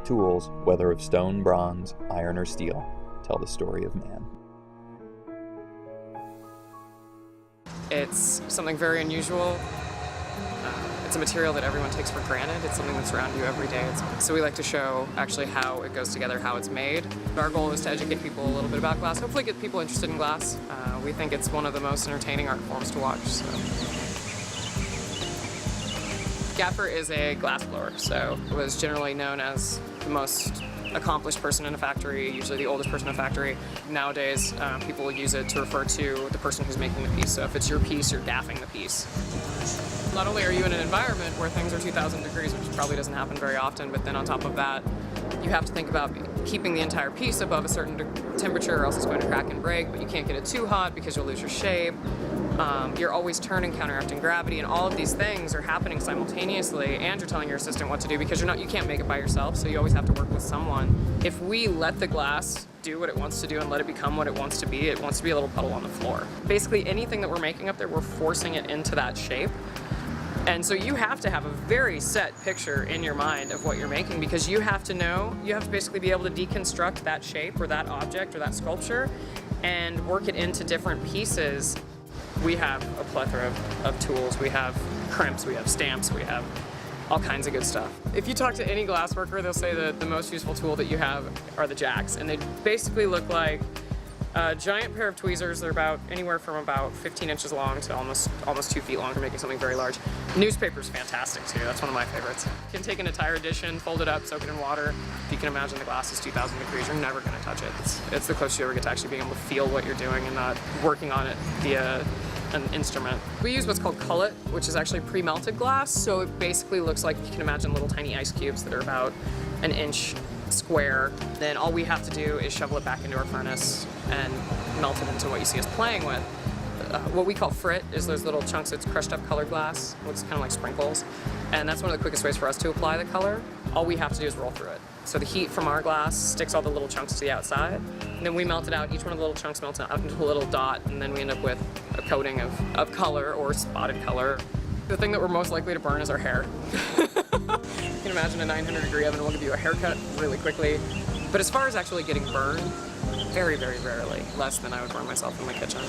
tools, whether of stone, bronze, iron, or steel, tell the story of man. It's something very unusual. It's a material that everyone takes for granted. It's something that's around you every day. So we like to show actually how it goes together, how it's made. Our goal is to educate people a little bit about glass, hopefully get people interested in glass. We think it's one of the most entertaining art forms to watch. So. Gaffer is a glassblower, so it was generally known as the most accomplished person in a factory, usually the oldest person in a factory. Nowadays, people will use it to refer to the person who's making the piece. So if it's your piece, you're gaffing the piece. Not only are you in an environment where things are 2,000 degrees, which probably doesn't happen very often, but then on top of that, you have to think about keeping the entire piece above a certain temperature or else it's going to crack and break, but you can't get it too hot because you'll lose your shape. You're always turning, counteracting gravity, and all of these things are happening simultaneously, and you're telling your assistant what to do because you can't make it by yourself, so you always have to work with someone. If we let the glass do what it wants to do and let it become what it wants to be a little puddle on the floor. Basically anything that we're making up there, we're forcing it into that shape. And so you have to have a very set picture in your mind of what you're making, because you have to basically be able to deconstruct that shape or that object or that sculpture and work it into different pieces. We have a plethora of tools. We have crimps, we have stamps, we have all kinds of good stuff. If you talk to any glassworker, they'll say that the most useful tool that you have are the jacks, and they basically look like a giant pair of tweezers. They're about anywhere from about 15 inches long to almost 2 feet long for making something very large. Newspaper's fantastic too. That's one of my favorites. You can take an entire edition, fold it up, soak it in water. If you can imagine the glass is 2,000 degrees, you're never going to touch it. It's the closest you ever get to actually being able to feel what you're doing and not working on it via an instrument. We use what's called cullet, which is actually pre-melted glass, so it basically looks like you can imagine little tiny ice cubes that are about an inch square. Then all we have to do is shovel it back into our furnace and melt it into what you see us playing with. What we call frit is those little chunks of crushed up colored glass, looks kind of like sprinkles, and that's one of the quickest ways for us to apply the color. All we have to do is roll through it. So the heat from our glass sticks all the little chunks to the outside, and then we melt it out. Each one of the little chunks melts out into a little dot, and then we end up with a coating of color or spotted color. The thing that we're most likely to burn is our hair. You can imagine a 900-degree oven will give you a haircut really quickly. But as far as actually getting burned, very, very rarely. Less than I would burn myself in my kitchen.